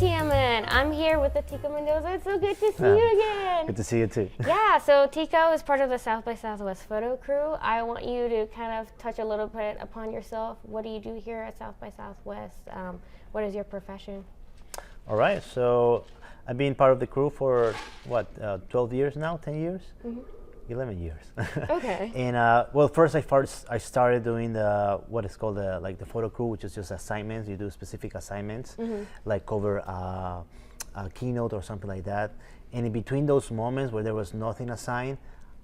TMN. I'm here with the Tico Mendoza. It's so good to see you again. Good to see you too. Yeah, so Tico is part of the South by Southwest photo crew. I want you to kind of touch a little bit upon yourself. What do you do here at South by Southwest? What is your profession? All right, so I've been part of the crew for 12 years now, 10 years? Mm-hmm. 11 years. Okay. And well, first I started doing what is called the photo crew, which is just assignments. You do specific assignments, mm-hmm. like cover a keynote or something like that. And in between those moments where there was nothing assigned,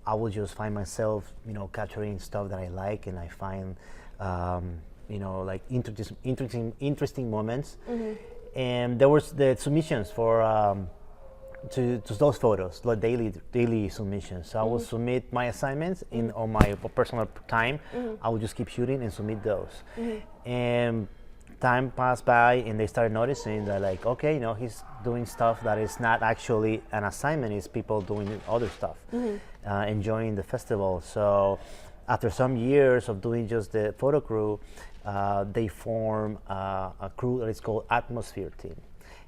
I would just find myself, capturing stuff that I like, and I find, like interesting moments. Mm-hmm. And there was the submissions for. To those photos, like daily submissions. So mm-hmm. I will submit my assignments on my personal time. Mm-hmm. I will just keep shooting and submit those. Mm-hmm. And time passed by, and they started noticing that, like, okay, he's doing stuff that is not actually an assignment. It's people doing other stuff, mm-hmm. Enjoying the festival. So after some years of doing just the photo crew, they form a crew that is called Atmosphere Team.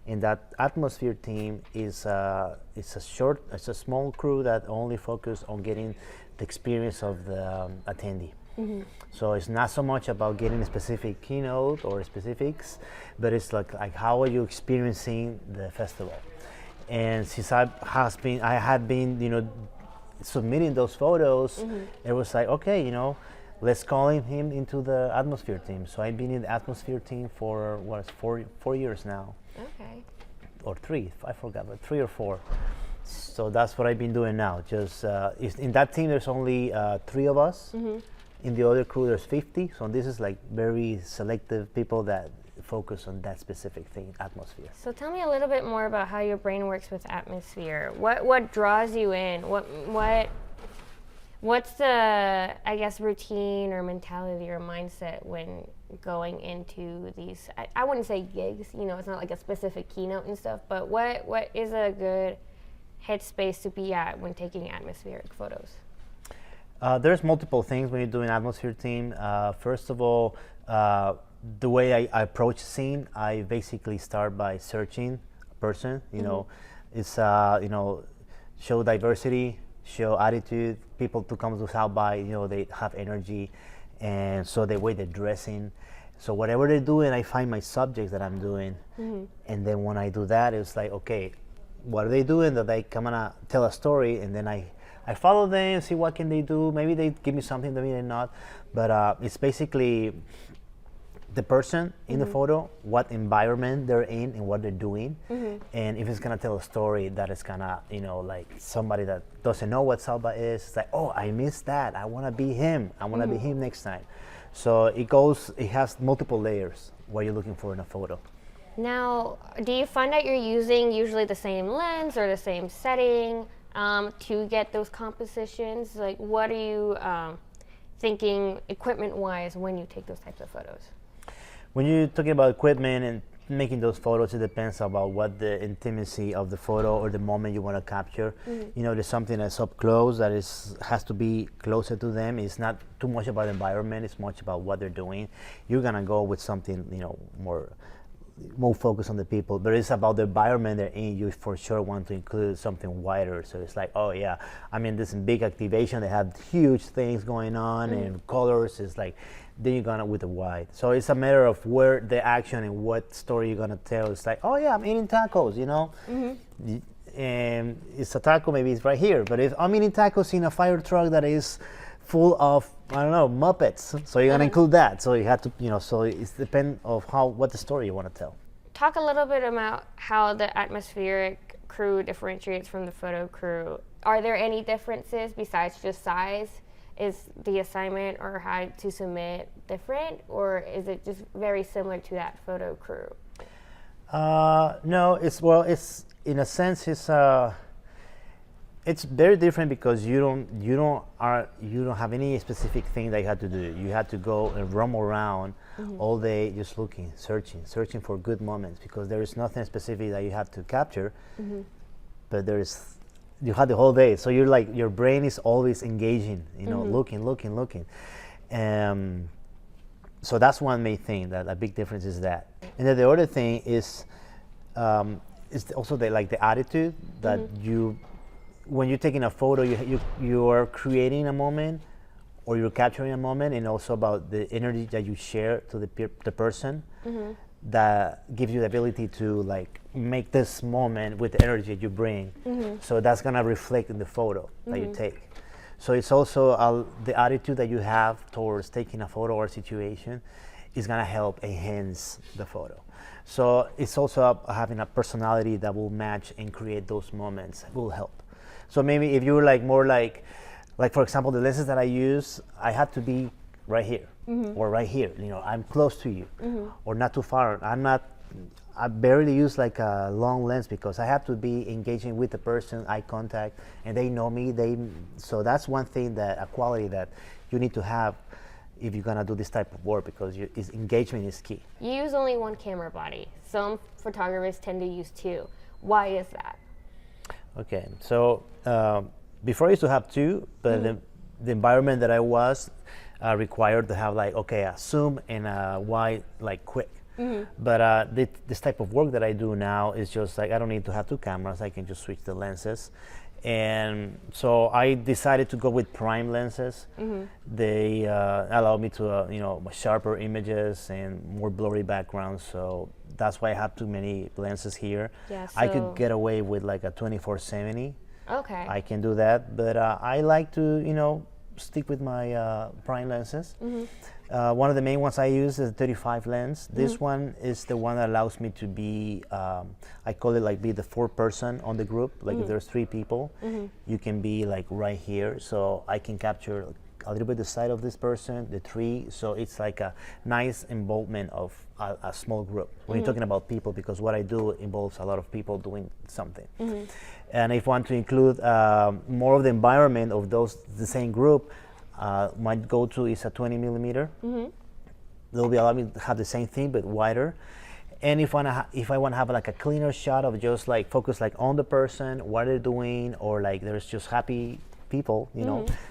And that Atmosphere Team is it's a small crew that only focus on getting the experience of the attendee. Mm-hmm. So it's not so much about getting a specific keynote or specifics, but it's like how are you experiencing the festival? And since I had been submitting those photos, mm-hmm. it was like, okay, let's call him into the Atmosphere Team. So I've been in the Atmosphere Team for 4 years now. Okay. Or 3, I forgot, but 3 or 4. So that's what I've been doing now. Just in that team, there's only 3 of us. Mm-hmm. In the other crew, there's 50. So this is like very selective people that focus on that specific thing, atmosphere. So tell me a little bit more about how your brain works with atmosphere. What draws you in? What's the, I guess, routine or mentality or mindset when going into these, I wouldn't say gigs, it's not like a specific keynote and stuff, but what is a good headspace to be at when taking atmospheric photos? There's multiple things when you're doing Atmosphere Team. First of all, the way I approach the scene, I basically start by searching a person, mm-hmm. It's, show diversity, show attitude, people to come to South by, they have energy, and so the way they're dressing. So whatever they're doing, I find my subjects that I'm doing, mm-hmm. and then when I do that, it's like, okay, what are they doing that they come and tell a story, and then I follow them, see what can they do. Maybe they give me something, maybe they're not, but it's basically the person in mm-hmm. the photo, what environment they're in and what they're doing, mm-hmm. and if it's gonna tell a story that is gonna, like somebody that doesn't know what South by is, it's like, oh, I missed that, I wanna be him, I wanna mm-hmm. be him next time. So it has multiple layers what you're looking for in a photo. Now, do you find that you're using usually the same lens or the same setting to get those compositions? Like, what are you thinking equipment-wise when you take those types of photos? When you're talking about equipment and making those photos, it depends about what the intimacy of the photo or the moment you want to capture. Mm-hmm. There's something that's up close that has to be closer to them. It's not too much about the environment, it's much about what they're doing. You're gonna go with something, more focused on the people, but it's about the environment they're in. You for sure want to include something wider. So it's like, oh yeah, this big activation, they have huge things going on, mm-hmm. and colors is like, then you're gonna with the wide. So it's a matter of where the action and what story you're gonna tell. It's like, oh yeah, I'm eating tacos, mm-hmm. And it's a taco, maybe it's right here, but if I'm eating tacos in a fire truck that is full of, Muppets, so you're gonna include that. So you have to, so it depends of what the story you want to tell. Talk a little bit about how the atmospheric crew differentiates from the photo crew. Are there any differences besides just size? Is the assignment or how to submit different, or is it just very similar to that photo crew? No, it's in a sense it's very different because you don't have any specific thing that you have to do. You have to go and roam around mm-hmm. all day just looking, searching for good moments, because there is nothing specific that you have to capture, mm-hmm. but you have the whole day, so you're like, your brain is always engaging, mm-hmm. looking. So that's one main thing, that a big difference is that. And then the other thing is it's also the attitude that you, when you're taking a photo, you are creating a moment, or you're capturing a moment, and also about the energy that you share to the person that gives you the ability to like make this moment with the energy that you bring. So that's gonna reflect in the photo that you take. So it's also the attitude that you have towards taking a photo or situation is gonna help enhance the photo. So it's also having a personality that will match and create those moments will help. So maybe if you're like more like for example, the lenses that I use, I have to be right here or right here. You know, I'm close to you or not too far. I barely use like a long lens because I have to be engaging with the person, eye contact, and they know me. So that's one thing, a quality that you need to have if you're gonna do this type of work, because engagement is key. You use only one camera body. Some photographers tend to use two. Why is that? Okay, so before I used to have two, but the environment that I was required to have like, a zoom and a wide, like quick. But this type of work that I do now is just like, I don't need to have two cameras. I can just switch the lenses. And so I decided to go with prime lenses. They allow me to, sharper images and more blurry backgrounds. So that's why I have too many lenses here. Yeah, I could get away with like a 24-70. Okay. I can do that, but I like to, stick with my prime lenses. One of the main ones I use is a 35 lens. This one is the one that allows me to be, I call it like be the fourth person on the group. Like if there's three people, you can be like right here. So I can capture a little bit the side of this person, the tree. So it's like a nice involvement of a small group when you're talking about people, because what I do involves a lot of people doing something. And if I want to include more of the environment of the same group, my go-to is a 20 millimeter. They'll be allowing me to have the same thing but wider. And if I want to have like a cleaner shot of just like focus like on the person, what they're doing, or like there's just happy people,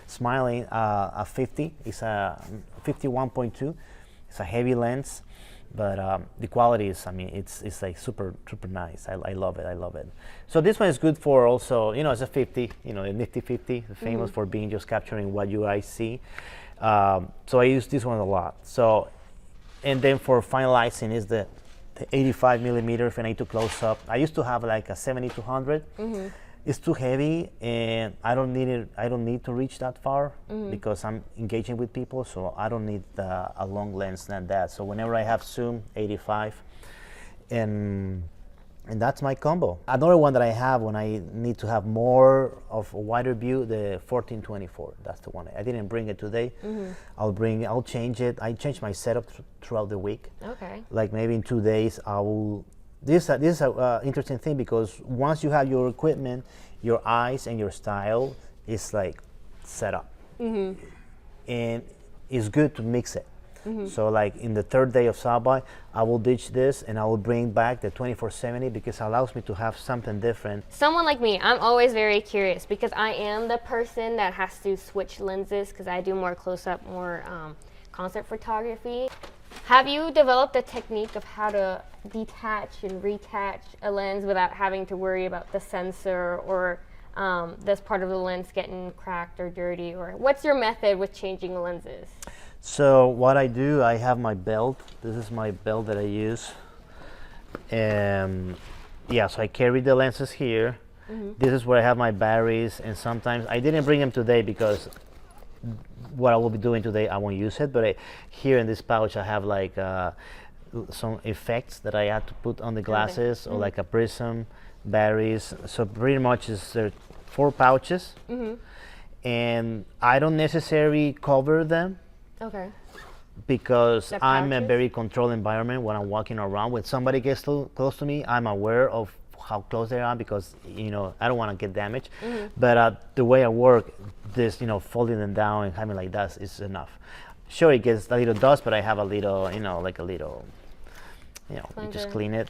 smiling, a 50. It's a 51.2. It's a heavy lens, but the quality is, it's like super nice. I love it. So this one is good for also, it's a 50, a nifty 50, famous for being just capturing what you guys see. So I use this one a lot. So, and then for finalizing is the 85 millimeter if I need to close up. I used to have like a 70-100. It's too heavy, and I don't need to reach that far because I'm engaging with people. So I don't need a long lens than that. So whenever I have zoom, 85, and that's my combo. Another one that I have when I need to have more of a wider view, the 14-24. That's the one. I didn't bring it today. I'll change it. I change my setup throughout the week. Okay. Like maybe in 2 days I will. This is an interesting thing, because once you have your equipment, your eyes and your style is like set up, and it's good to mix it. So like in the third day of South by, I will ditch this and I will bring back the 24-70 because it allows me to have something different. Someone like me, I'm always very curious because I am the person that has to switch lenses because I do more close-up, more concept photography. Have you developed a technique of how to detach and retach a lens without having to worry about the sensor or this part of the lens getting cracked or dirty? Or what's your method with changing lenses? So what I do, I have my belt. This is my belt that I use. So I carry the lenses here. This is where I have my batteries, and sometimes I didn't bring them today because what I will be doing today, I won't use it, but here in this pouch I have like some effects that I had to put on the glasses, or like a prism, batteries. So pretty much there 4 pouches, and I don't necessarily cover them. Okay. Because I'm a very controlled environment when I'm walking around. When somebody gets close to me, I'm aware of how close they are because, I don't want to get damaged. But the way I work, this, folding them down and having like that is enough. Sure, it gets a little dust, but I have a little, you just clean it.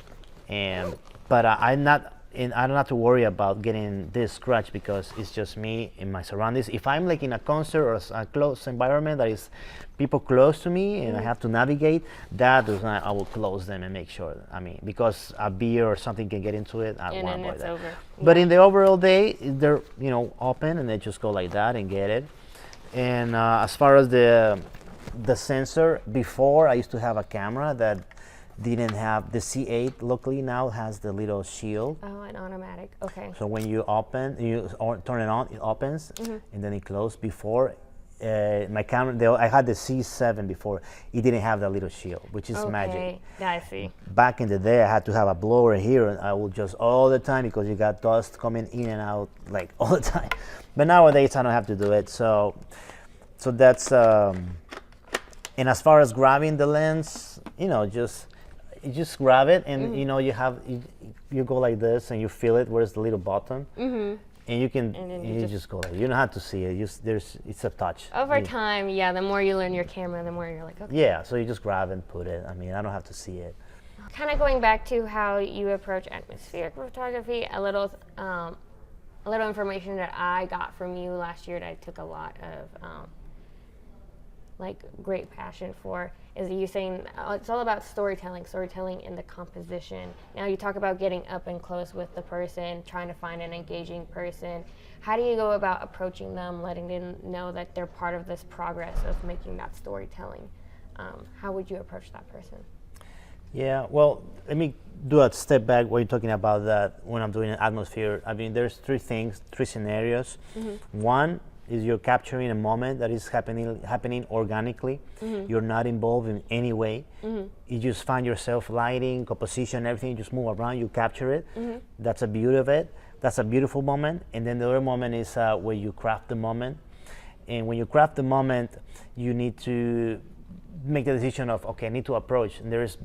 But I'm not and I don't have to worry about getting this scratch because it's just me and my surroundings. If I'm like in a concert or a close environment that is people close to me and I have to navigate, that is not, I will close them and make sure. I mean, because a beer or something can get into it, I don't want to avoid that. Over. But in the overall day, they're open and they just go like that and get it. And as far as the sensor, before I used to have a camera that didn't have the C8. Luckily now has the little shield. Oh, an automatic. Okay. So when you turn it on, it opens, and then it closes. Before, my camera, I had the C7 before. It didn't have that little shield, which is magic. Yeah, I see. Back in the day, I had to have a blower here, and I would just all the time because you got dust coming in and out like all the time. But nowadays, I don't have to do it. So that's. And as far as grabbing the lens, you just grab it, and you go like this, and you feel it. Where's the little button? And you just go like, you don't have to see it. It's a touch. Over time, the more you learn your camera, the more you're like, okay. Yeah, so you just grab and put it. I mean, I don't have to see it. Kind of going back to how you approach atmospheric photography, a little information that I got from you last year that I took a lot of great passion for is you saying it's all about storytelling in the composition. Now you talk about getting up and close with the person, trying to find an engaging person. How do you go about approaching them, letting them know that they're part of this progress of making that storytelling? How would you approach that person? Yeah, well, let me do a step back when you're talking about that when I'm doing an atmosphere. I mean, there's three scenarios. One is you're capturing a moment that is happening organically. You're not involved in any way. You just find yourself lighting, composition, everything. You just move around, you capture it. That's the beauty of it. That's a beautiful moment. And then the other moment is where you craft the moment. And when you craft the moment, you need to make the decision of, okay, I need to approach. And there's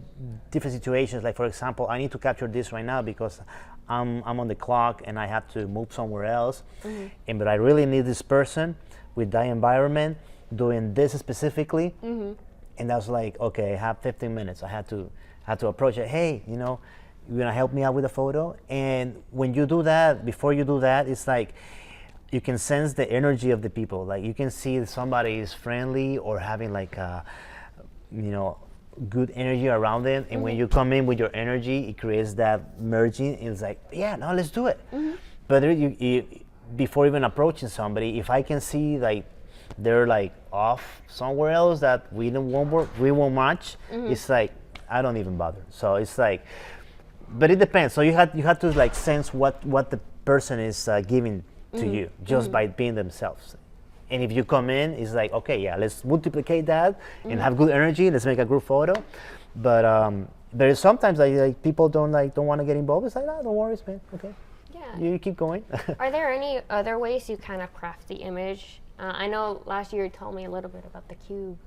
different situations. Like, for example, I need to capture this right now because I'm on the clock and I have to move somewhere else. But I really need this person with that environment doing this specifically. And I was like, okay, I have 15 minutes. I had to approach it. Hey, you're gonna help me out with a photo? And when you do that, before you do that, it's like you can sense the energy of the people. Like you can see if somebody is friendly or having like a, good energy around them, and when you come in with your energy, it creates that merging. It's like, yeah, now let's do it. But before even approaching somebody, if I can see like they're like off somewhere else that we won't match, it's like I don't even bother. So it's like, but it depends. So you had to like sense what the person is giving to you just by being themselves. And if you come in, it's like, okay, yeah, let's multiplicate that and have good energy. Let's make a group photo. But there is sometimes like people don't want to get involved. It's like, no, don't worry, man. Okay. Yeah. You keep going. Are there any other ways you kind of craft the image? I know last year you told me a little bit about the cube,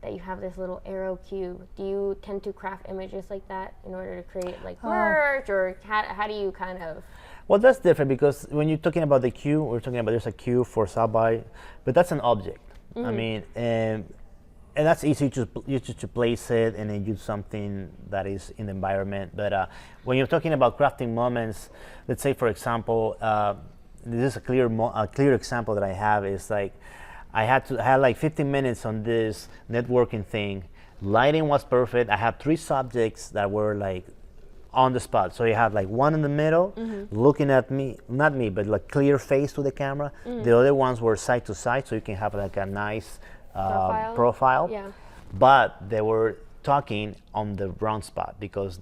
that you have this little arrow cube. Do you tend to craft images like that in order to create like merge, or how do you kind of? Well, that's different because when you're talking about the cube, we're talking about there's a cube for sub-by, but that's an object. I mean, and that's easy to place it and then use something that is in the environment. But when you're talking about crafting moments, let's say, for example, this is a clear example that I have is like I had like 15 minutes on this networking thing. Lighting was perfect. I had 3 subjects that were like on the spot. So you have like one in the middle looking at me, not me, but like clear face to the camera. The other ones were side to side, so you can have like a nice profile. Yeah. But they were talking on the wrong spot because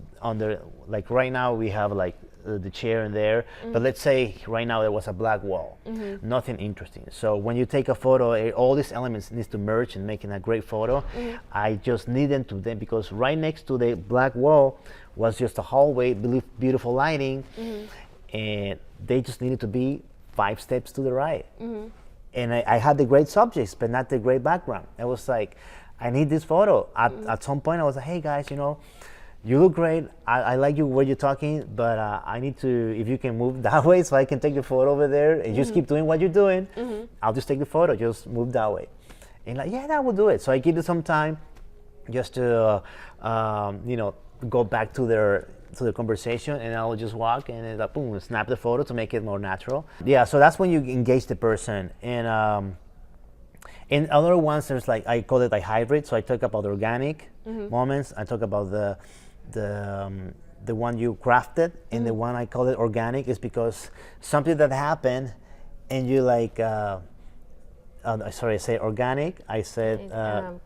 like right now we have like the chair in there, but let's say right now there was a black wall, nothing interesting. So when you take a photo, all these elements needs to merge and making a great photo. I just need them to them because right next to the black wall was just a hallway, beautiful lighting, and they just needed to be 5 steps to the right. And I had the great subjects, but not the great background. I was like, I need this photo. At some point, I was like, hey guys, you look great. I like you where you're talking, but I need to, if you can move that way so I can take the photo over there and just keep doing what you're doing, I'll just take the photo, just move that way. And like, yeah, that will do it. So I give it some time just to, go back to to the conversation, and I'll just walk and it's like, boom, snap the photo to make it more natural. Yeah, so that's when you engage the person. And in other ones, there's like, I call it like hybrid. So I talk about organic moments. I talk about the one you crafted, and the one I call it organic is because something that happened, and you like. Sorry, I say organic. I said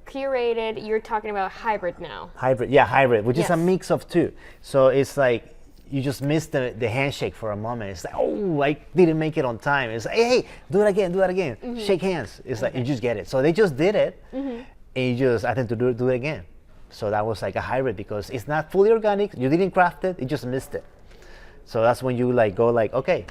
curated. You're talking about hybrid now. Hybrid, yeah, hybrid, which is a mix of two. So it's like you just missed the handshake for a moment. It's like, oh, I didn't make it on time. It's like, hey, do it again, shake hands. It's like you just get it. So they just did it, and you just I think to do it again. So that was like a hybrid because it's not fully organic. You didn't craft it. You just missed it. So that's when you like go like, okay.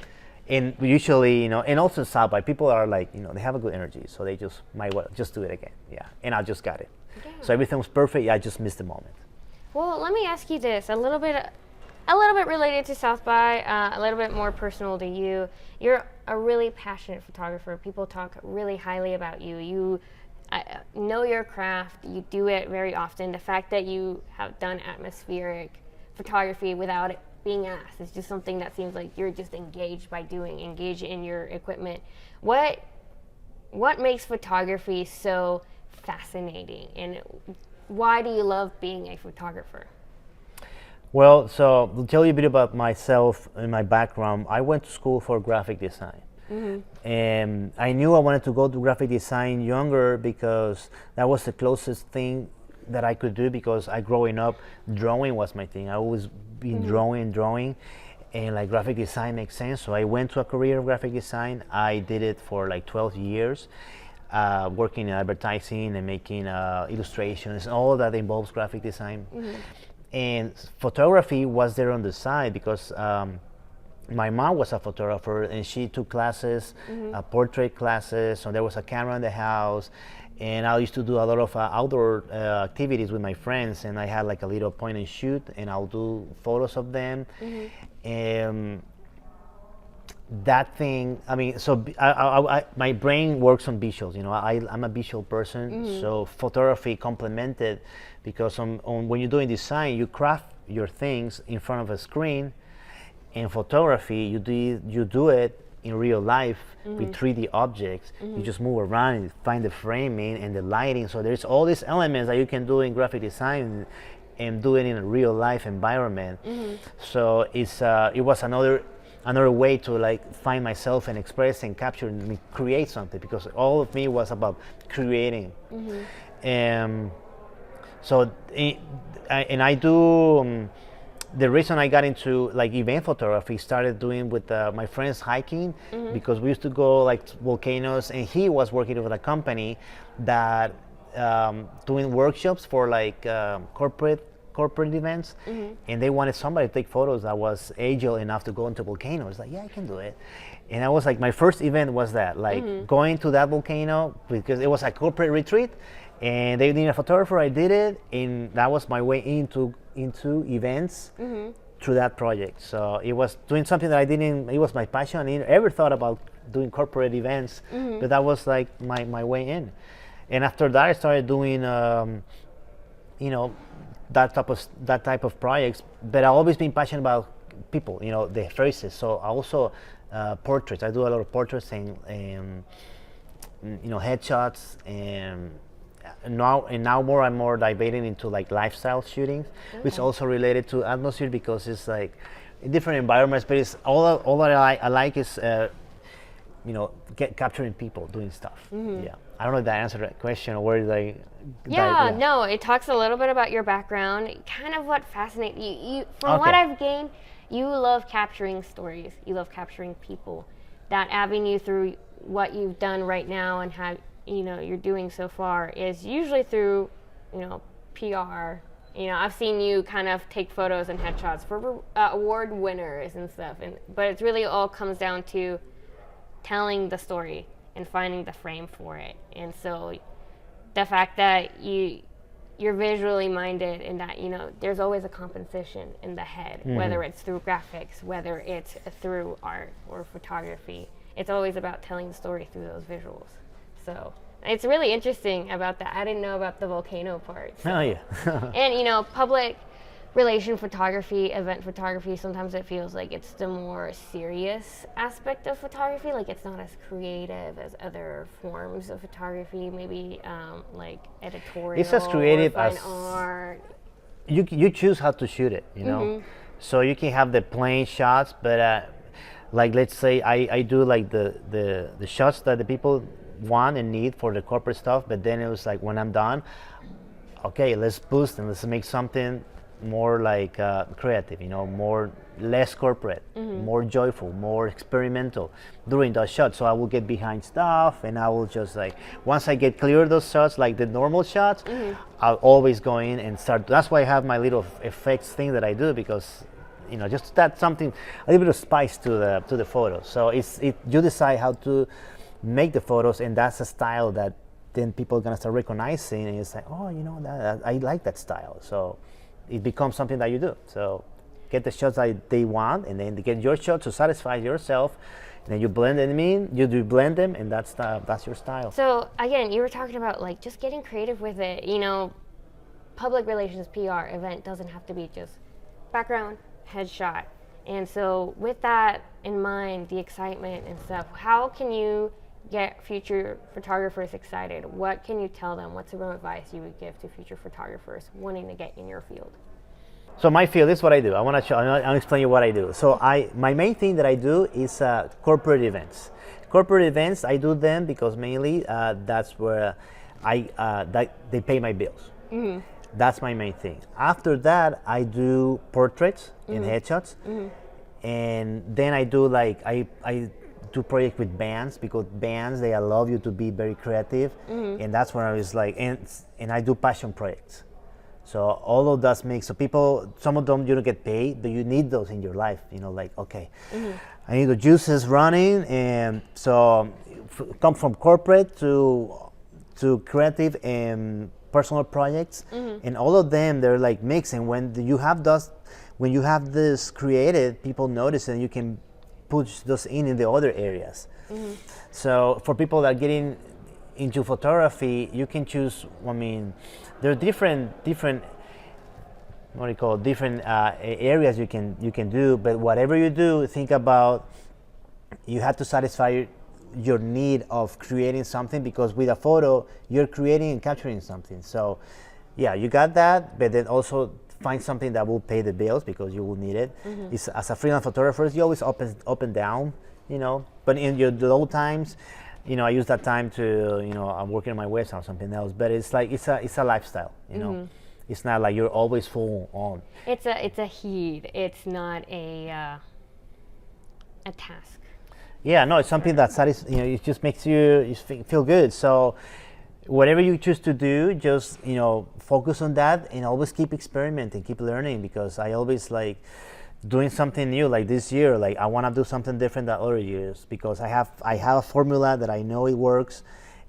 And usually, and also in South by, people are like, they have a good energy, so they just might well just do it again, yeah. And I just got it. Yeah. So everything was perfect. I just missed the moment. Well, let me ask you this a little bit related to South by, a little bit more personal to you. You're a really passionate photographer. People talk really highly about you. You know your craft. You do it very often. The fact that you have done atmospheric photography without it being asked. It's just something that seems like you're just engaged in your equipment. What makes photography so fascinating, and why do you love being a photographer? Well, so to tell you a bit about myself and my background, I went to school for graphic design. And I knew I wanted to go to graphic design younger because that was the closest thing that I could do, because growing up, drawing was my thing. I always been drawing, and like graphic design makes sense. So I went to a career of graphic design. I did it for like 12 years, working in advertising and making illustrations, all that involves graphic design. And photography was there on the side because my mom was a photographer, and she took classes, portrait classes, so there was a camera in the house. And I used to do a lot of outdoor activities with my friends, and I had like a little point and shoot, and I'll do photos of them. And that thing, I mean, so my brain works on visuals. I'm a visual person, so photography complemented, because when you're doing design, you craft your things in front of a screen. In photography, you do it in real life with 3D objects. You just move around and find the framing and the lighting. So there's all these elements that you can do in graphic design and do it in a real life environment. So it was another way to like find myself and express and capture and create something, because all of me was about creating. So I do. The reason I got into like event photography, started doing with my friends hiking, because we used to go like volcanoes, and he was working with a company that doing workshops for like corporate events, and they wanted somebody to take photos that was agile enough to go into volcanoes. Like, yeah, I can do it. And I was like, my first event was that, like going to that volcano, because it was a corporate retreat, and they needed a photographer. I did it, and that was my way into events through that project. So it was doing something that it was my passion. I didn't ever thought about doing corporate events, but that was like my way in. And after that, I started doing, that type of projects. But I've always been passionate about people, the faces. So I also portraits. I do a lot of portraits and headshots, and now more and more diving into like lifestyle shooting, which also related to atmosphere, because it's like different environments. But it's all that I like is capturing people doing stuff. Yeah, I don't know if that answered that question or where like. No, it talks a little bit about your background, kind of what fascinates you. From what I've gained, you love capturing stories. You love capturing people. That avenue through what you've done right now and how you're doing so far is usually through PR. I've seen you kind of take photos and headshots for award winners and stuff, but it really all comes down to telling the story and finding the frame for it. And so the fact that you're visually minded, and that there's always a composition in the head, whether it's through graphics, whether it's through art or photography, it's always about telling the story through those visuals. So it's really interesting about that. I didn't know about the volcano part. So. Oh yeah. And relation photography, event photography, sometimes it feels like it's the more serious aspect of photography. Like it's not as creative as other forms of photography, maybe like editorial. It's as creative or fine as art. You choose how to shoot it, you know. So you can have the plain shots, but like let's say I do like the shots that the people want and need for the corporate stuff, but then it was like when I'm done, okay, let's boost and let's make something more like creative, you know, more less corporate, more joyful, more experimental during those shots. So I will get behind stuff and I will just like once I get clear of those shots, like the normal shots, I'll always go in and start. That's why I have my little effects thing that I do, because you know, just that something, a little bit of spice to the photos. So you decide how to make the photos, and that's a style that then people are gonna start recognizing, and it's like, oh, you know, that I like that style. So it becomes something that you do. So get the shots that they want, and then get your shot to satisfy yourself, and then you blend them in. You do blend them, and that's your style. So again, you were talking about like just getting creative with it. You know, public relations, PR, event doesn't have to be just background, headshot. And so with that in mind, the excitement and stuff, how can you get future photographers excited? What can you tell them? What's some advice you would give to future photographers wanting to get in your field? So my field, this is what I do. I'll explain you what I do. So my main thing that I do is corporate events. Corporate events, I do them because mainly that's where they pay my bills. That's my main thing. After that, I do portraits and headshots, and then I do like I do projects with bands, because bands, they allow you to be very creative, and that's when I was like, and I do passion projects. So all of that makes, so people, some of them you don't get paid, but you need those in your life, you know, like, okay, I need the juices running, and so come from corporate to creative and personal projects, and all of them, they're like mixing. When you have this creative, people notice, and you can push those in the other areas. So for people that are getting into photography, you can choose. I mean, there are different what do you call it, different areas you can do. But whatever you do, think about, you have to satisfy your need of creating something, because with a photo you're creating and capturing something. So yeah, you got that, but then also find something that will pay the bills, because you will need it. It's, as a freelance photographer, you always up and down, you know, but in your low times, you know, I use that time to, you know, I'm working on my website or something else, but it's like it's a lifestyle, you know. It's not like you're always full on. It's a heat. It's not a task. Yeah, no, it's something that you know, it just makes you feel good. So whatever you choose to do, just, you know, focus on that and always keep experimenting, keep learning, because I always like doing something new. Like this year, like I want to do something different than other years, because I have a formula that I know it works,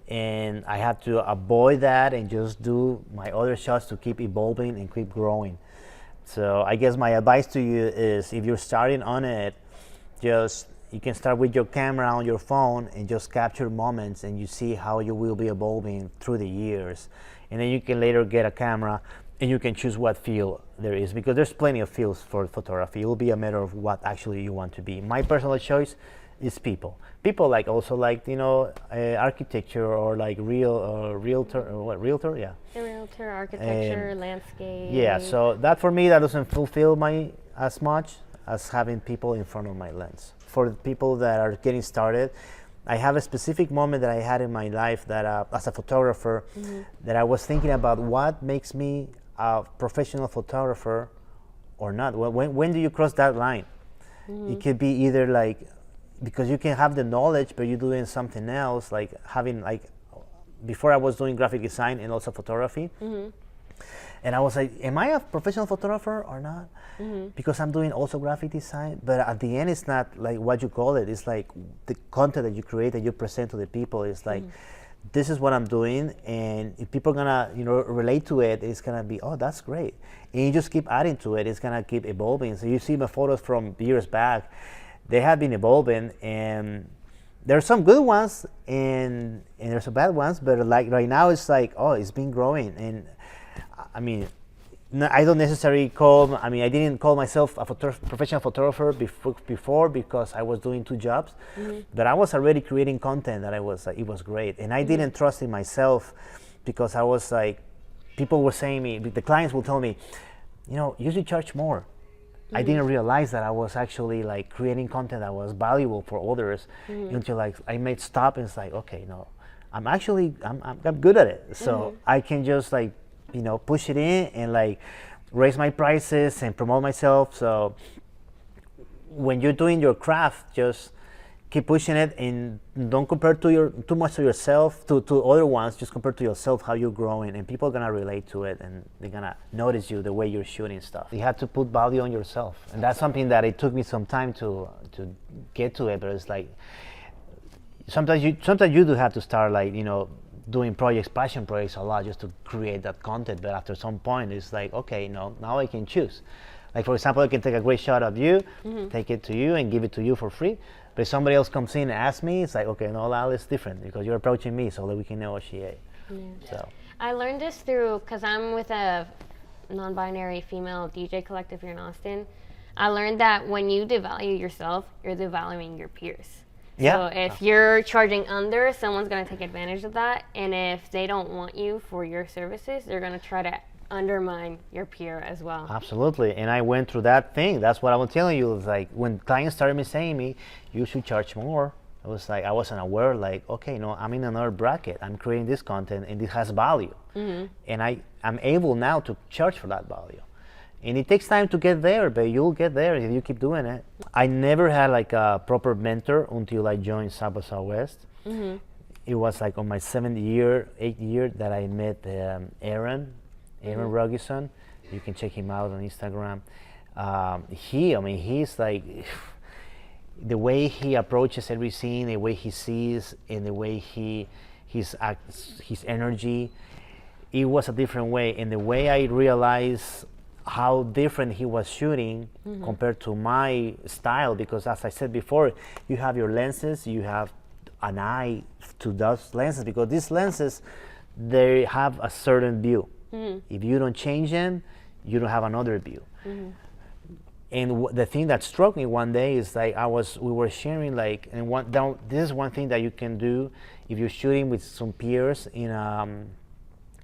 and I have to avoid that and just do my other shots to keep evolving and keep growing. So I guess my advice to you is, if you're starting on it, you can start with your camera on your phone and just capture moments, and you see how you will be evolving through the years. And then you can later get a camera and you can choose what field there is, because there's plenty of fields for photography. It will be a matter of what actually you want to be. My personal choice is people. People like also like, you know, architecture, or like realtor, yeah. The realtor, architecture, landscape. Yeah, so that for me, that doesn't fulfill my as much as having people in front of my lens. For the people that are getting started, I have a specific moment that I had in my life that as a photographer, that I was thinking about what makes me a professional photographer or not. When do you cross that line? It could be either like, because you can have the knowledge, but you're doing something else, like having, like, before I was doing graphic design and also photography. And I was like, am I a professional photographer or not? Because I'm doing also graphic design, but at the end, it's not like what you call it. It's like the content that you create, that you present to the people. It's like, this is what I'm doing, and if people are gonna, you know, relate to it, it's gonna be, oh, that's great. And you just keep adding to it. It's gonna keep evolving. So you see my photos from years back, they have been evolving, and there are some good ones and there's some bad ones, but like right now it's like, oh, it's been growing. And I mean, No, I don't necessarily call. I mean, I didn't call myself a professional photographer before because I was doing two jobs, but I was already creating content that it was great, and I didn't trust in myself because I was like, people were saying me, the clients will tell me, you know, you should charge more. I didn't realize that I was actually like creating content that was valuable for others until like I made stop and it's like, okay, no, I'm good at it, so I can just like, you know, push it in and like raise my prices and promote myself. So when you're doing your craft, just keep pushing it and don't compare too much to yourself to other ones. Just compare to yourself how you're growing, and people are gonna relate to it and they're gonna notice you the way you're shooting stuff. You have to put value on yourself, and that's something that it took me some time to get to it. But it's like sometimes you do have to start like, you know, doing passion projects a lot just to create that content. But after some point, it's like, okay, no, now I can choose. Like for example, I can take a great shot of you, take it to you and give it to you for free. But if somebody else comes in and asks me, it's like, okay, no, Lal, it's different because you're approaching me so that we can negotiate. Yeah. So I learned this through, because I'm with a non-binary female DJ collective here in Austin. I learned that when you devalue yourself, you're devaluing your peers. Yeah. So if you're charging under, someone's going to take advantage of that. And if they don't want you for your services, they're going to try to undermine your peer as well. Absolutely. And I went through that thing. That's what I was telling you. It's like when clients started saying me, you should charge more. It was like I wasn't aware, like, okay, no, I'm in another bracket. I'm creating this content and it has value. And I'm able now to charge for that value. And it takes time to get there, but you'll get there if you keep doing it. I never had like a proper mentor until I joined South by Southwest. It was like on my 8th year that I met Aaron Rugison. You can check him out on Instagram. He's like, the way he approaches every scene, the way he sees, and the way his energy, it was a different way. And the way I realized how different he was shooting compared to my style, because as I said before, you have your lenses, you have an eye to those lenses, because these lenses, they have a certain view. If you don't change them, you don't have another view. And the thing that struck me one day is like we were sharing like, this is one thing that you can do if you're shooting with some peers in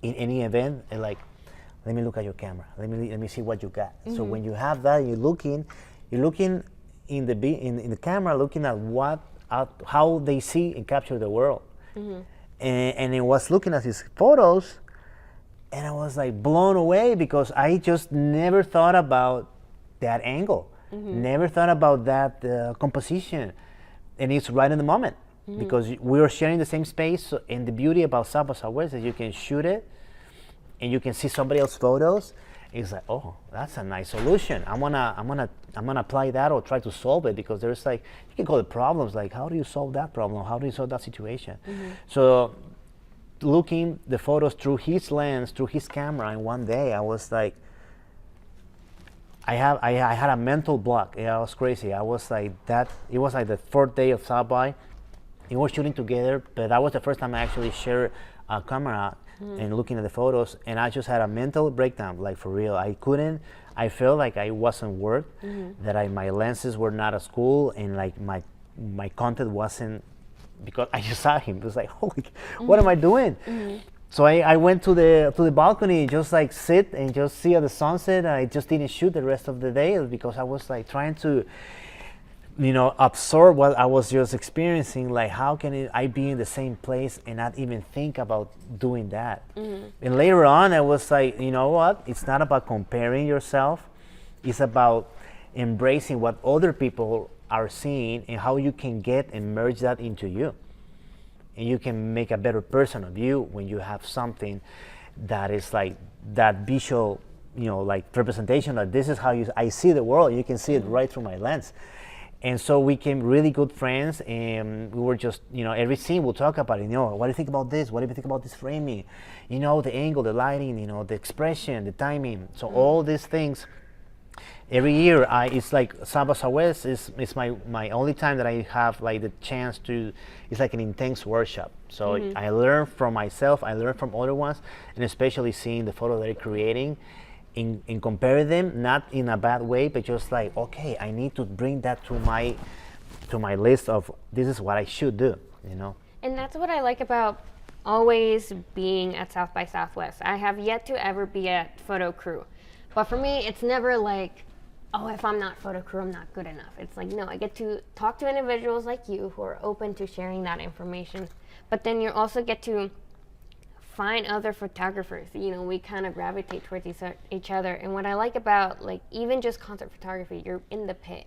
any event, and like, let me look at your camera. Let me see what you got. So when you have that, you're looking in the camera, looking at how they see and capture the world. And I was looking at his photos, and I was like blown away because I just never thought about that angle, never thought about that composition, and it's right in the moment because we are sharing the same space. And the beauty about South by Southwest is you can shoot it, and you can see somebody else's photos. It's like, oh, that's a nice solution. I'm gonna apply that or try to solve it, because there's like, you can call it problems. Like, how do you solve that problem? How do you solve that situation? So, looking the photos through his lens, through his camera, and one day I was like, I had a mental block. Yeah, I was crazy. I was like that. It was like the 4th day of South by. We were shooting together, but that was the first time I actually shared a camera and looking at the photos, and I just had a mental breakdown, like for real. I felt like I wasn't worth, that my lenses were not as cool, and like my content wasn't, because I just saw him. It was like, holy, what am I doing? So I went to the balcony, just like sit and just see the sunset. I just didn't shoot the rest of the day because I was like trying to, absorb what I was just experiencing. Like, how can I be in the same place and not even think about doing that? And later on, I was like, you know what? It's not about comparing yourself. It's about embracing what other people are seeing and how you can get and merge that into you. And you can make a better person of you when you have something that is like that visual, like representation, that this is how I see the world. You can see it right through my lens. And so we became really good friends, and we were just, every scene we'll talk about it. What do you think about this? What do you think about this framing? The angle, the lighting, the expression, the timing. So all these things. Every year, it's like South by Southwest is my only time that I have like the chance to. It's like an intense workshop. So I learn from myself, I learn from other ones, and especially seeing the photo they're creating, in compare them, not in a bad way, but just like, okay, I need to bring that to my list of this is what I should do, you know. And that's what I like about always being at South by Southwest. I have yet to ever be at photo crew, but for me, it's never like, oh, if I'm not photo crew, I'm not good enough. It's like, no, I get to talk to individuals like you who are open to sharing that information, but then you also get to find other photographers. You know, we kind of gravitate towards each other. And what I like about, like, even just concert photography, you're in the pit,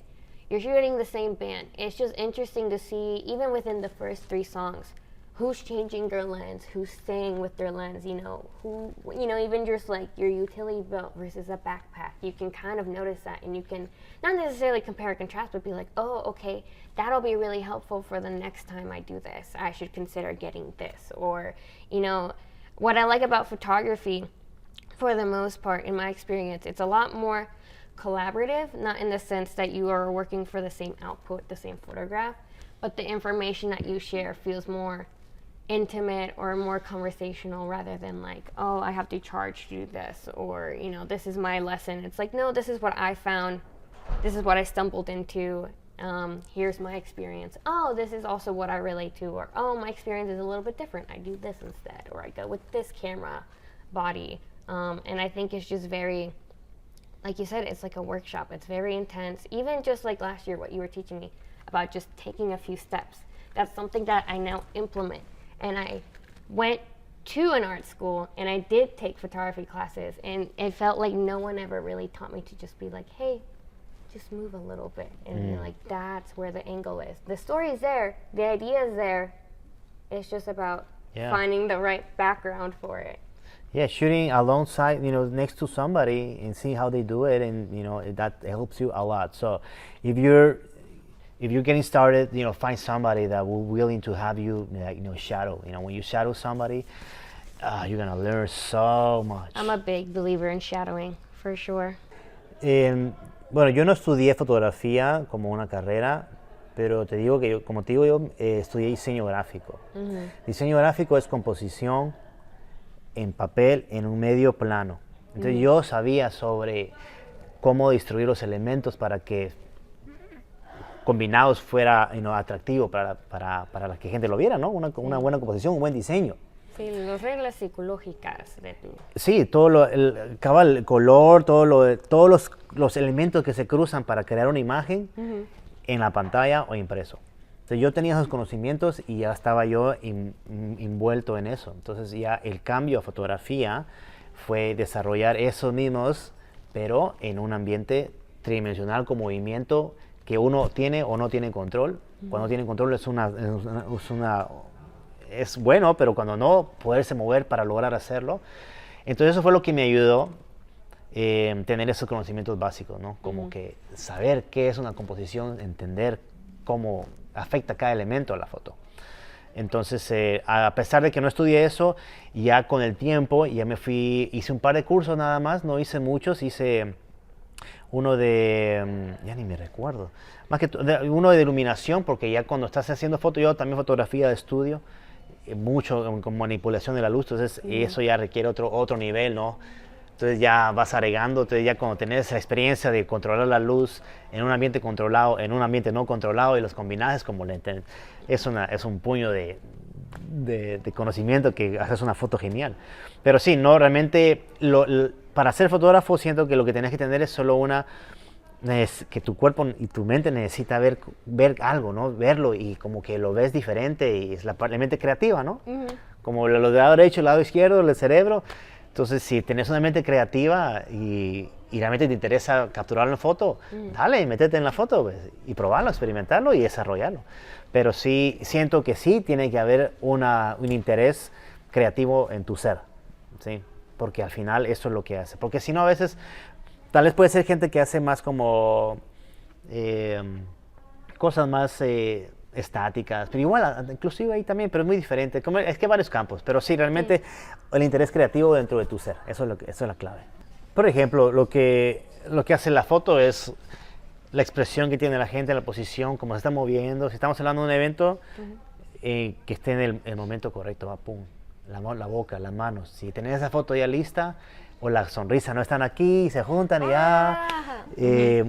you're shooting the same band. It's just interesting to see, even within the first 3 songs, who's changing their lens, who's staying with their lens, you know, who, you know, even just like your utility belt versus a backpack, you can kind of notice that, and you can not necessarily compare and contrast, but be like, oh, okay, that'll be really helpful for the next time I do this. I should consider getting this. Or, you know, what I like about photography, for the most part, in my experience, it's a lot more collaborative, not in the sense that you are working for the same output, the same photograph, but the information that you share feels more intimate or more conversational, rather than like, oh, I have to charge to do this, or, you know, this is my lesson. It's like, no, this is what I found, this is what I stumbled into, here's my experience. Oh, this is also what I relate to, or oh, my experience is a little bit different, I do this instead, or I go with this camera body. And I think it's just very, like you said, it's like a workshop. It's very intense. Even just like last year, what you were teaching me about just taking a few steps, that's something that I now implement. And I went to an art school and I did take photography classes, and it felt like no one ever really taught me to just be like, hey, just move a little bit. And you're like, that's where the angle is. The story is there, the idea is there. It's just about finding the right background for it. Yeah, shooting alongside, you know, next to somebody and see how they do it, and you know, that helps you a lot. So if you're getting started, you know, find somebody that will willing to have you, like, you know, shadow. You know, when you shadow somebody, you're gonna learn so much. I'm a big believer in shadowing, for sure. Bueno, yo no estudié fotografía como una carrera, pero te digo que yo, como te digo, yo estudié diseño gráfico. Diseño gráfico es composición en papel en un medio plano. Entonces yo sabía sobre cómo distribuir los elementos para que combinados fuera, you know, atractivo para la que gente lo viera, ¿no? Una buena composición, un buen diseño. Sí, las reglas psicológicas de tu... Sí, todo el color, todos los elementos que se cruzan para crear una imagen en la pantalla o impreso. Entonces yo tenía esos conocimientos y ya estaba yo envuelto en eso. Entonces ya el cambio a fotografía fue desarrollar esos mismos, pero en un ambiente tridimensional con movimiento que uno tiene o no tiene control. Cuando tiene control es bueno, pero cuando no, poderse mover para lograr hacerlo. Entonces eso fue lo que me ayudó, tener esos conocimientos básicos, ¿no? Como que saber qué es una composición, entender cómo afecta cada elemento a la foto. Entonces, a pesar de que no estudié eso, ya con el tiempo, ya hice un par de cursos nada más, no hice muchos, hice uno de, ya ni me recuerdo, más que uno de iluminación, porque ya cuando estás haciendo foto, yo también fotografía de estudio, mucho con manipulación de la luz, entonces eso ya requiere otro nivel, ¿no? Entonces ya vas agregando, entonces ya cuando tenés la experiencia de controlar la luz en un ambiente controlado, en un ambiente no controlado, y los combinajes como es un puño de conocimiento que haces una foto genial. Pero sí, no, realmente para ser fotógrafo siento que lo que tenés que tener es solo que tu cuerpo y tu mente necesita ver algo, ¿no? Verlo, y como que lo ves diferente, y es la mente creativa, ¿no? Como lo del lado derecho, el lado izquierdo, el cerebro. Entonces, si tenés una mente creativa y realmente te interesa capturarlo en foto, dale, métete en la foto, pues, y probarlo, experimentarlo y desarrollarlo. Pero sí, siento que sí tiene que haber un interés creativo en tu ser, ¿sí? Porque al final eso es lo que hace. Porque si no, a veces, tal vez puede ser gente que hace más como cosas más estáticas, pero igual, inclusive ahí también, pero es muy diferente. Es que hay varios campos, pero sí, realmente el interés creativo dentro de tu ser, eso es la clave. Por ejemplo, lo que hace la foto es la expresión que tiene la gente, la posición, cómo se está moviendo. Si estamos hablando de un evento, que esté en el momento correcto, va, pum, la boca, las manos. Si tenés esa foto ya lista, o la sonrisa, no están aquí, se juntan y ya.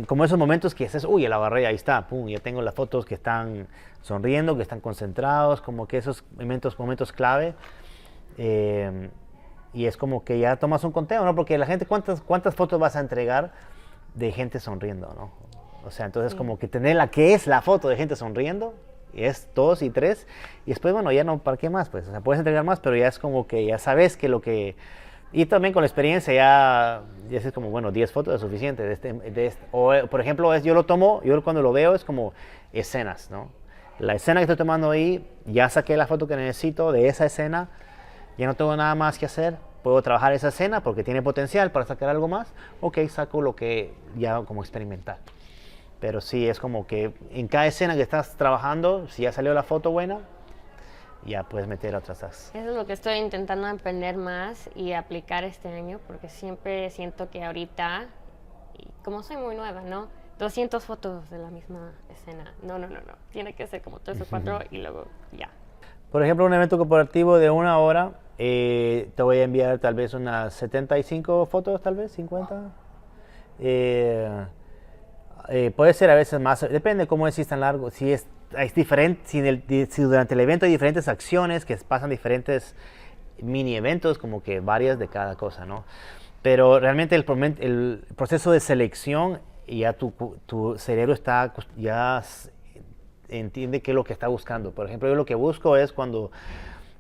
Como esos momentos que dices, uy, la agarré, ahí está, pum, ya tengo las fotos que están sonriendo, que están concentrados, como que esos momentos clave. Y es como que ya tomas un conteo, ¿no? Porque la gente, ¿cuántas fotos vas a entregar de gente sonriendo, ¿no? O sea, entonces como que tener la que es la foto de gente sonriendo, es 2 y 3, y después, bueno, ya no, ¿para qué más? Pues, o sea, puedes entregar más, pero ya es como que ya sabes que lo que... Y también con la experiencia ya es como, bueno, 10 fotos es suficiente. O, por ejemplo, yo cuando lo veo es como escenas, ¿no? La escena que estoy tomando ahí, ya saqué la foto que necesito de esa escena, ya no tengo nada más que hacer, puedo trabajar esa escena porque tiene potencial para sacar algo más, ok, saco lo que ya como experimental. Pero sí, es como que en cada escena que estás trabajando, si ya salió la foto buena, ya puedes meter otras. Eso es lo que estoy intentando aprender más y aplicar este año, porque siempre siento que ahorita, y como soy muy nueva, ¿no? 200 fotos de la misma escena. No. Tiene que ser como 3 o 4 y luego ya. Por ejemplo, un evento corporativo de 1 hora, te voy a enviar tal vez unas 75 fotos, tal vez 50. Puede ser a veces más, depende cómo es, si es tan largo, si es diferente, si durante el evento hay diferentes acciones que pasan diferentes mini eventos, como que varias de cada cosa, ¿no? Pero realmente el proceso de selección, ya tu cerebro ya entiende qué es lo que está buscando. Por ejemplo, yo lo que busco es cuando,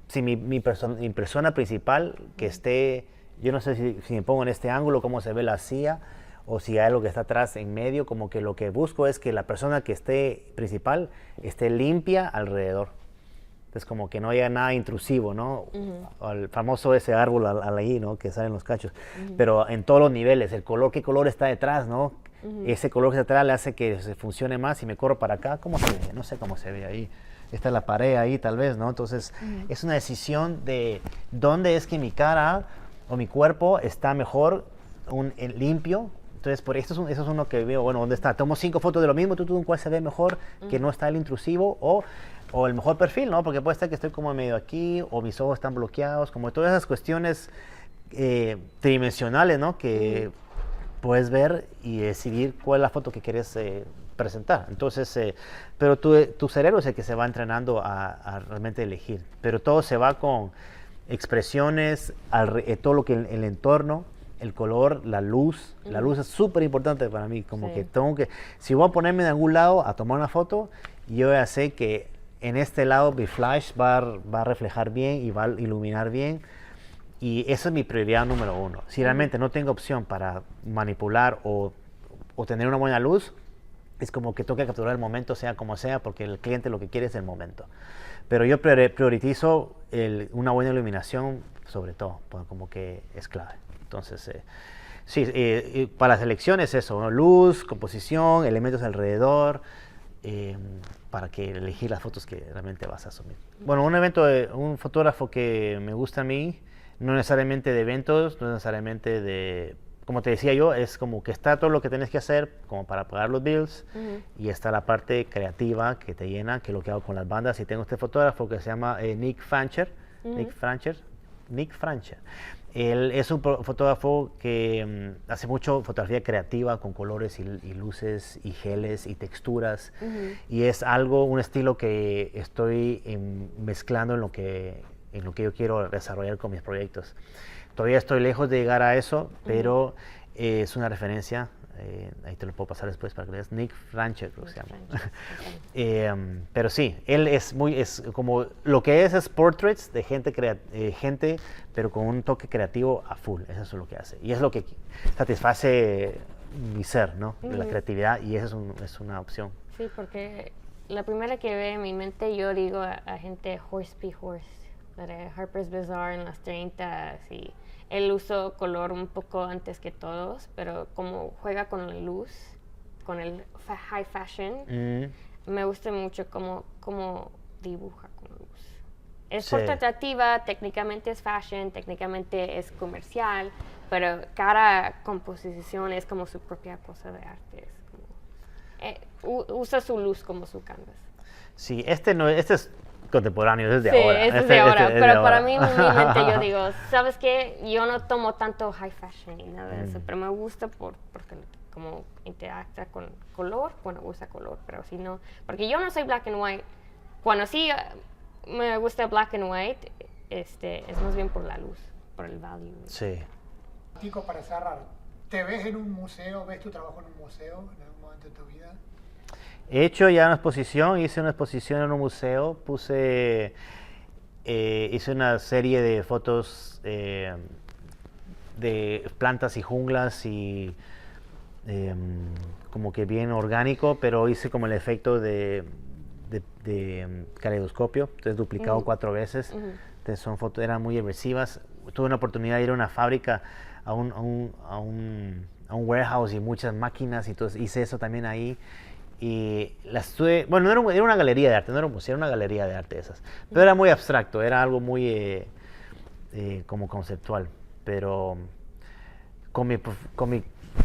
si mi persona principal que esté, yo no sé si me pongo en este ángulo, cómo se ve la silla, o si hay algo que está atrás en medio, como que lo que busco es que la persona que esté principal esté limpia alrededor. Entonces como que no haya nada intrusivo, ¿no? El famoso ese árbol ahí, ¿no? Que salen los cachos. Pero en todos los niveles, qué color está detrás, ¿no? Ese color que está atrás le hace que se funcione más. Si me corro para acá, ¿cómo se ve? No sé cómo se ve ahí. Está la pared ahí tal vez, ¿no? Entonces es una decisión de dónde es que mi cara o mi cuerpo está mejor limpio. Entonces, por eso es uno que veo, bueno, ¿dónde está? Tomo 5 fotos de lo mismo, tú cuál se ve mejor, que no está el intrusivo, o el mejor perfil, ¿no? Porque puede ser que estoy como medio aquí, o mis ojos están bloqueados, como todas esas cuestiones tridimensionales, ¿no? Que puedes ver y decidir cuál es la foto que quieres presentar. Entonces, pero tu cerebro es el que se va entrenando a realmente elegir. Pero todo se va con expresiones, todo lo que el entorno, el color, la luz. La luz es súper importante para mí, como que si voy a ponerme de algún lado a tomar una foto, yo ya sé que en este lado mi flash va a reflejar bien y va a iluminar bien, y esa es mi prioridad número 1. Si realmente no tengo opción para manipular o tener una buena luz, es como que tengo que capturar el momento, sea como sea, porque el cliente lo que quiere es el momento. Pero yo priorizo una buena iluminación sobre todo, porque como que es clave. Entonces, para las elecciones eso, ¿no? Luz, composición, elementos alrededor, para que elegir las fotos que realmente vas a asumir. Bueno, un fotógrafo que me gusta a mí, no necesariamente de eventos, no necesariamente de, como te decía yo, es como que está todo lo que tienes que hacer como para pagar los bills, y está la parte creativa que te llena, que es lo que hago con las bandas. Y tengo este fotógrafo que se llama Nick Francher. Él es un fotógrafo que hace mucho fotografía creativa con colores y luces y geles y texturas, y es un estilo que estoy mezclando en lo que yo quiero desarrollar con mis proyectos. Todavía estoy lejos de llegar a eso, pero es una referencia. Ahí te lo puedo pasar después para que veas. Nick Francher, creo que se llama. Pero sí, él es como lo que es portraits de gente, pero con un toque creativo a full. Eso es lo que hace. Y es lo que satisface mi ser, ¿no? De la creatividad, y eso es una opción. Sí, porque la primera que ve en mi mente, yo digo a gente horse be horse, de Harper's Bazaar en las 30 y él usó color un poco antes que todos, pero como juega con la luz, con el high fashion, me gusta mucho cómo dibuja con luz. Es portativa, técnicamente es fashion, técnicamente es comercial, pero cada composición es como su propia cosa de arte. Es como, usa su luz como su canvas. Sí, este es contemporáneo, eso es de Sí, ahora. eso es de ahora, es de pero ahora. para mí, en mi mente, yo digo, ¿sabes qué? Yo no tomo tanto high fashion ni nada de eso, pero me gusta porque como interactúa con color, bueno, usa color, pero si no, porque yo no soy black and white. Cuando sí me gusta black and white, es más bien por la luz, por el value. Sí. Tico, para cerrar, ¿te ves en un museo, ves tu trabajo en un museo en algún momento de tu vida? He hecho ya una exposición, hice una exposición en un museo, hice una serie de fotos de plantas y junglas y como que bien orgánico, pero hice como el efecto de caleidoscopio, entonces duplicado 4 veces, entonces son fotos, eran muy inmersivas. Tuve una oportunidad de ir a una fábrica, a un warehouse y muchas máquinas, y entonces hice eso también ahí. Y las tuve, bueno, era una galería de arte, no era un museo, era una galería de arte esas, pero era muy abstracto, era algo muy como conceptual, pero con mi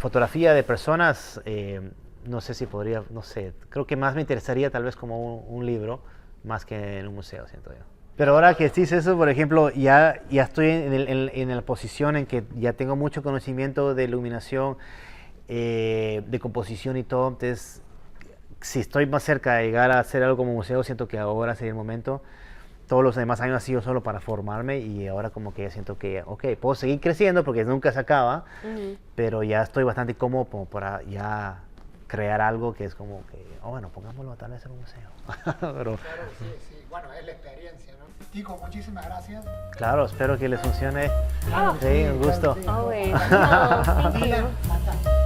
fotografía de personas, no sé si podría, no sé, creo que más me interesaría tal vez como un libro, más que en un museo, siento yo. Pero ahora que dices eso, por ejemplo, ya estoy en la posición en que ya tengo mucho conocimiento de iluminación, de composición y todo, entonces si estoy más cerca de llegar a hacer algo como museo, siento que ahora sería el momento. Todos los demás años ha sido solo para formarme y ahora como que ya siento que, ok, puedo seguir creciendo porque nunca se acaba, pero ya estoy bastante cómodo como para ya crear algo que es como que, bueno, pongámoslo tal vez en un museo. Pero, Claro, sí, sí. Bueno, es la experiencia, ¿no? Tico, muchísimas gracias. claro, espero que les funcione. Claro, Sí, un gusto. sí. Always. No, thank you. Milan, fantástico.